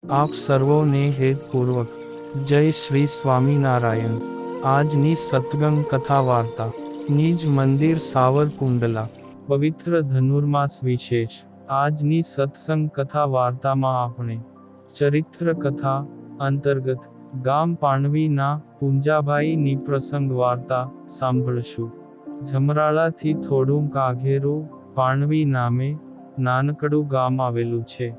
આપ સર્વોને હેતપૂર્વક જય શ્રી સ્વામિનારાયણ। આજની સત્સંગ કથા વાર્તા નિજ મંદિર સાવરકુંડલા પવિત્ર ધનુર્માસ વિશેષ। આજની સત્સંગ કથા વાર્તામાં આપણે ચરિત્ર કથા અંતર્ગત ગામ પાણવીના પૂંજાભાઈની પ્રસંગ વાર્તા સાંભળશું। જમરાળાથી થોડુંક આઘેરું પાણવી નામે નાનકડું ગામ આવેલું છે।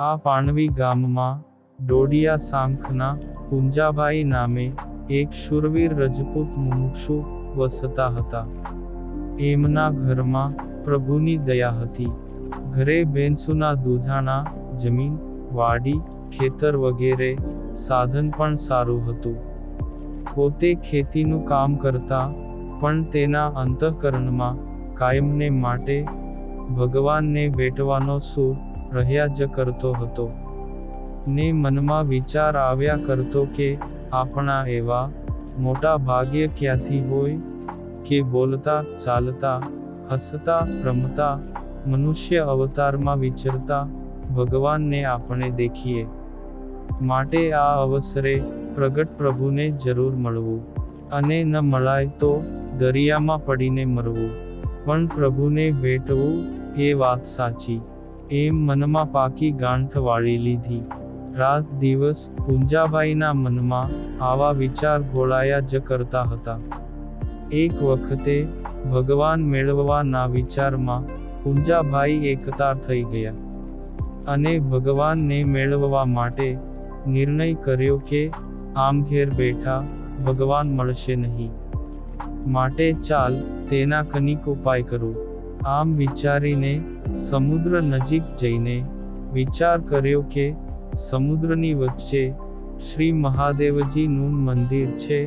આ પાણવી ગામમાં ડોડિયા સાંખના પૂંજાભાઈ નામે એક શૂરવીર રજપૂત મુમુક્ષુ વસતા હતા। એમના ઘરમાં પ્રભુની દયા હતી। ઘરે ભેંસુના દૂધાણા, જમીન, વાડી, ખેતર વગેરે સાધન પણ સારું હતું। પોતે ખેતીનું કામ કરતા પણ તેના અંતઃકરણમાં કાયમને માટે ભગવાનને ભેટવાનો સૂર રહ્યા જ કરતો હતો ને મનમાં વિચાર આવ્યા કરતો કે આપણા એવા મોટા ભાગ્ય ક્યાંથી હોય કે બોલતા, ચાલતા, હસતા, રમતા, મનુષ્ય અવતારમાં વિચરતા ભગવાનને આપણે દેખીએ। માટે આ અવસરે પ્રગટ પ્રભુને જરૂર મળવું, અને ન મળાય તો દરિયામાં પડીને મરવું, પણ પ્રભુને ભેટવું એ વાત સાચી, એમ મનમાં પાકી ગાંઠ વાળી લીધી। રાત દિવસ પૂંજાભાઈના મનમાં આવા વિચાર ઘોળાયા જ કરતા હતા। એક વખતે ભગવાન મેળવવાના વિચારમાં પૂંજાભાઈ એકતાર થઈ ગયા, અને ભગવાનને મેળવવા માટે નિર્ણય કર્યો કે આમ ઘેર બેઠા ભગવાન મળશે નહીં, માટે ચાલ તેના કનિક ઉપાય કરું। આમ વિચારીને સમુદ્ર નજીક જઈને વિચાર કર્યો કે સમુદ્રની વચ્ચે શ્રી મહાદેવજીનું મંદિર છે।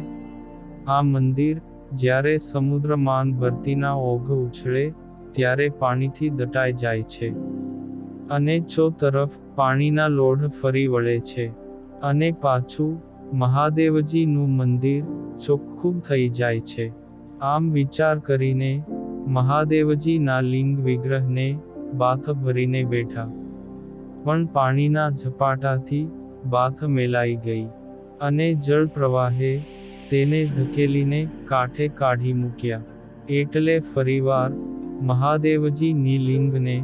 આ મંદિર જ્યારે સમુદ્રમાન ભરતીના ઓઘ ઉછળે ત્યારે પાણીથી દટાઈ જાય છે, અને ચો તરફ પાણીના લોઢ ફરી વળે છે, અને પાછું મહાદેવજીનું મંદિર ચોખ્ખું થઈ જાય છે। આમ વિચાર કરીને મહાદેવજીના લિંગ વિગ્રહને બાથ ભરીને બેઠા, પણ પાણીના ઝપાટાથી બાથ મેલાઈ ગઈ, અને જળ પ્રવાહે તેને ધકેલીને કાંઠે કાઢી મૂક્યા। એટલે ફરીવાર મહાદેવજીની લિંગને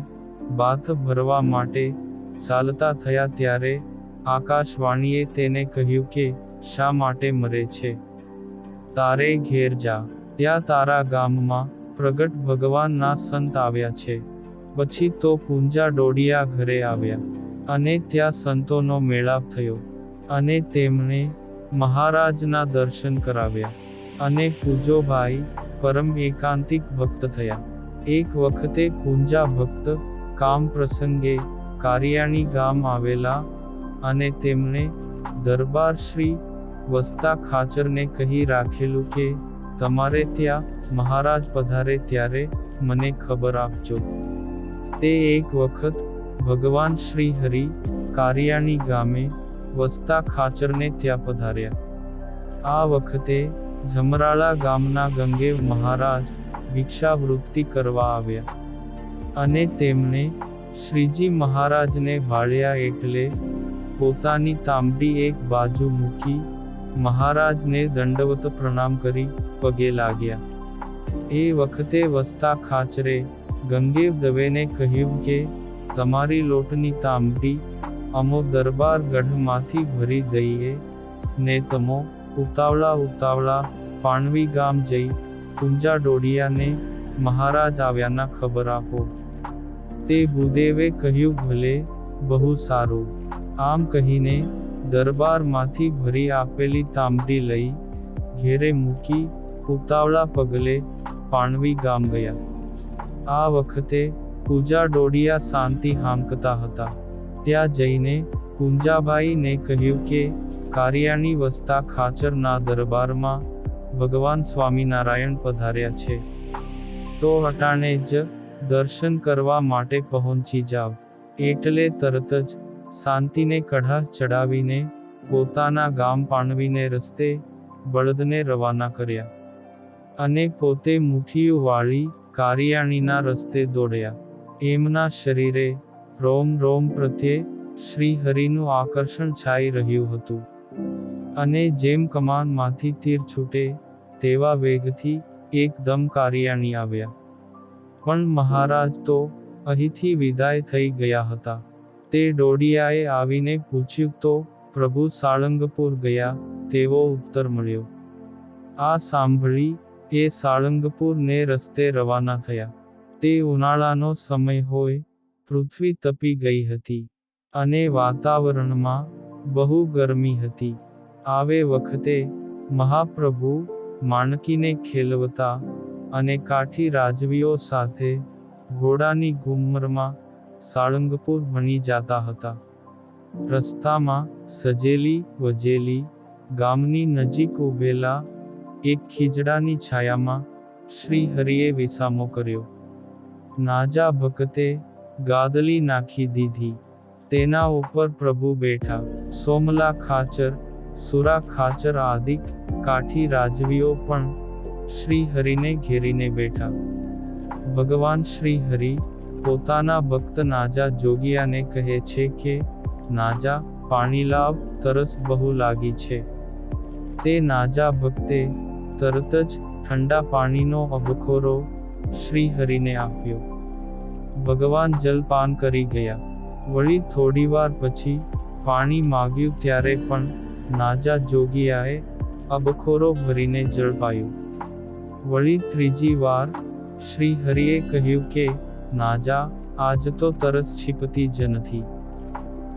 બાથ ભરવા માટે ચાલતા થયા ત્યારે આકાશવાણીએ તેને કહ્યું કે શા માટે મરે છે? તારે ઘેર જા, ત્યાં તારા ગામમાં પ્રગટ ભગવાનના સંત આવ્યા છે। પછી તો પૂંજા ડોડિયા ઘરે આવ્યા, અને ત્યાં સંતોનો મેળાપ થયો, અને તેમણે મહારાજના દર્શન કરાવ્યા, અને પૂંજોભાઈ પરમ એકાંતિક ભક્ત થયા। એક વખતે પૂંજા ભક્ત કામ પ્રસંગે કારિયાણી ગામ આવેલા, અને તેમણે દરબાર શ્રી વસતા ખાચરને કહી રાખેલું કે તમારે ત્યાં મહારાજ પધારે ત્યારે મને ખબર આપજો। તે એક વખત ભગવાન શ્રી હરિ કારિયાણી ગામે વસતા ખાચરને ત્યાં પધાર્યા। આ વખતે જમરાળા ગામના ગંગેવ મહારાજ ભિક્ષાવૃત્તિ કરવા આવ્યા, અને તેમણે શ્રીજી મહારાજને ભાળ્યા એટલે પોતાની તાંબડી એક બાજુ મૂકી મહારાજને દંડવત પ્રણામ કરી પગે લાગ્યા। એ વખતે વસતા ખાચરે ગંગેવ દવેને કહ્યું કે તમારી લોટની તાંબડી અમો દરબાર ગઢમાંથી ભરી દઈએ, ને તમો ઉતાવળા પાણવી ગામ જઈ પૂંજા ડોડિયાને મહારાજ આવ્યાના ખબર આપો। તે ભૂદેવે કહ્યું ભલે, બહુ સારું। આમ કહીને દરબારમાંથી ભરી આપેલી તાંબડી લઈ ઘેરે મૂકી ઉતાવળા પગલે પાણવી ગામ ગયા। આ વખતે પૂંજા ડોડિયા શાંતિ હાંકતા હતા। ત્યાં જઈને પૂંજાભાઈને કહ્યું કે કારિયાણી વસતા ખાચરના દરબારમાં ભગવાન સ્વામિનારાયણ પધાર્યા છે, તો અટાણે જ દર્શન કરવા માટે પહોંચી જાવ। એટલે તરત જ શાંતિને કઢા ચડાવીને પોતાના ગામ પાણવીને રસ્તે બળદને રવાના કર્યા, અને પોતે મુઠ્ઠીઓ વાળી કારિયાણીના રસ્તે દોડ્યા। એમના શરીરે રોમ રોમ પ્રત્યે શ્રી હરિનું આકર્ષણ છાઈ રહ્યું હતું. અને જેમ કમાનમાંથી તીર છૂટે તેવા વેગથી એકદમ કારિયાણી આવ્યા. પણ મહારાજ તો અહીંથી વિદાય થઈ ગયા હતા. તે ડોડિયાએ આવીને પૂછ્યું તો પ્રભુ સાળંગપુર ગયા તેવો ઉત્તર મળ્યો. આ સાંભળી એ સાળંગપુરને રસ્તે રવાના થયા. તે ઉનાળાનો સમય હોય, પૃથ્વી તપી ગઈ હતી અને વાતાવરણમાં બહુ ગરમી હતી. આવે વખતે મહાપ્રભુ માણકીને ખેલવતા અને કાઠી રાજવીઓ સાથે ઘોડાની ઘુમ્મરમાં સાળંગપુર ભણી જાતા હતા. રસ્તામાં સજેલી વજેલી ગામની નજીક ઊભેલા એક ખીજડાની છાયામાં શ્રી હરિએ વિસામો કર્યો. નાજા ભક્તે ગાદલી નાખી દીધી. તેના ઉપર પ્રભુ બેઠા. સોમલા ખાચર, સુરા ખાચર આદિક કાઠી રાજવીઓ પણ શ્રી હરિને ઘેરીને બેઠા. ભગવાન શ્રી હરિ પોતાના ભક્ત નાજા જોગિયાને કહે છે કે, નાજા, પાણી લાવ, તરસ બહુ લાગી છે. તે નાજા ભક્તે તરત જ ઠંડા પાણીનો અબખોરો શ્રી હરિને આપ્યો. ભગવાન જલપાન કરી ગયા. વળી થોડીવાર પછી પાણી માગ્યું ત્યારે પણ નાજા જોગિયાએ અબખોરો ભરીને જળ પાયું. વળી ત્રીજી વાર શ્રી હરિએ કહ્યું કે, નાજા, આજ તો તરસ છીપતી જ નથી.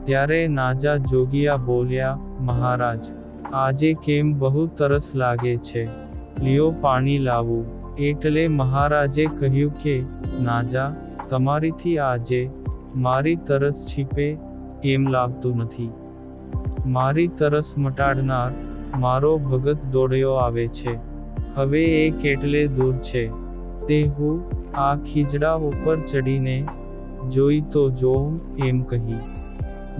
ત્યારે નાજા જોગિયા બોલ્યા, મહારાજ, આજે કેમ બહુ તરસ લાગે છે? લ્યો પાણી લાવું. એટલે મહારાજે કહ્યું કે, નાજા, તમારીથી આજે મારી તરસ છીપે એમ લાગતું નથી. મારી તરસ મટાડનાર મારો ભગત દોડ્યો આવે છે. હવે એ કેટલે દૂર છે તે હું આ ખીજડા ઉપર ચડીને જોઈ તો જોઉં એમ કહી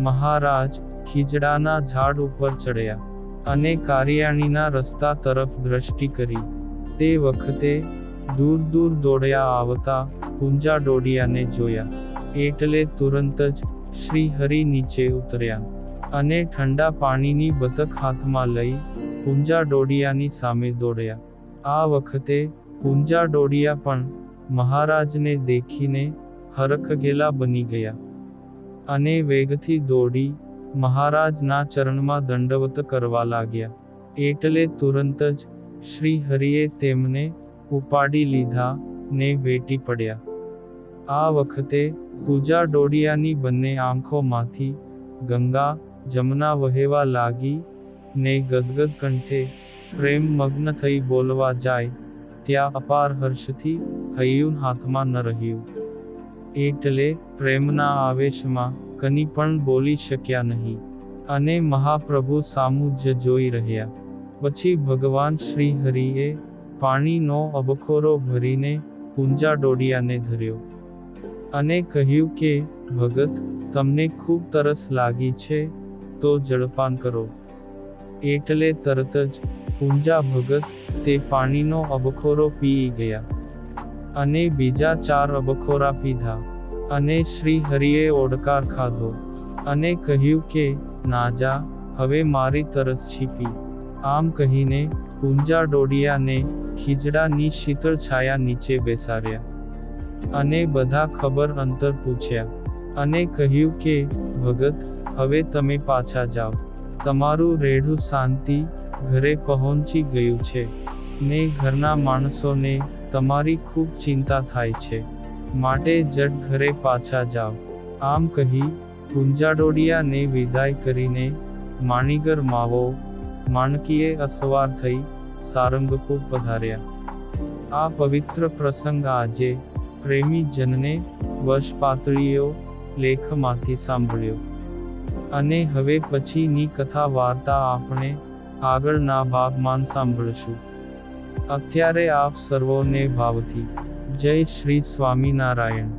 મહારાજ ખીજડાના ઝાડ ઉપર ચડ્યા અને કારિયાણીના રસ્તા તરફ દ્રષ્ટિ કરી. તે વખતે દૂર દૂર દોડ્યા આવતા પૂંજા ડોડિયાને જોયા. એટલે તુરંત જ શ્રી હરિ નીચે ઉતર્યા અને ઠંડા પાણીની બતક હાથમાં લઈ પૂંજા ડોડિયાની સામે દોડ્યા. આ વખતે પૂંજા ડોડિયા પણ મહારાજને દેખીને હરખઘેલા બની ગયા અને વેગથી દોડી મહારાજના ચરણમાં દંડવત કરવા લાગ્યા. એટલે તુરંત જ શ્રી હરિએ તેમને ઉપાડી લીધા ને વેટી પડ્યા. આ વખતે પૂજા ડોડિયાની બંને આંખોમાંથી ગંગા જમના વહેવા લાગી ને ગદગદ કંઠે પ્રેમ મગ્ન થઈ બોલવા જાય ત્યાં અપાર હર્ષથી હૈયું હાથમાં ન રહ્યું. એટલે પ્રેમના આવેશમાં કની પણ બોલી શક્યા નહીં અને મહાપ્રભુ સામું જ જોઈ રહ્યા. પછી ભગવાન શ્રી હરિએ પાણીનો અબખોરો ભરીને પૂંજા ડોડિયાને ધર્યો અને કહ્યું કે, ભગત, તમને ખૂબ તરસ લાગી છે તો જળપાન કરો. એટલે તરત જ પૂંજા ભગત તે પાણીનો અબખોરો પી ગયા અને બીજા 4 અબખોરા પીધા અને શ્રી હરિએ ઓડકાર ખાધો અને કહ્યું કે, નાજા, હવે મારી તરસ છીપી. આમ કહીને પૂંજા ડોડિયાને ખીજડાની શીતળ છાયા નીચે બેસાડ્યા અને બધા ખબર અંતર પૂછ્યા અને કહ્યું કે, ભગત, હવે તમે પાછા જાઓ. તમારું રેઢું શાંતિ ઘરે પહોંચી ગયું છે ને ઘરના માણસોને તમારી ખૂબ ચિંતા થાય છે. માટે જડ ઘરે પાછા જાઓ. આમ કહી પૂંજા ડોડિયાને વિદાય કરીને માણીગર માવો માણકીએ અસવાર થઈ સારંગપુર પધાર્યા. આ પવિત્ર પ્રસંગ આજે પ્રેમી જનને વશ પાતળીઓ લેખમાંથી સાંભળ્યો અને હવે પછીની કથા વાર્તા આપણે આગળના ભાગમાં સાંભળશું. અત્યારે આપ સર્વોને ભાવથી જય શ્રી સ્વામિનારાયણ.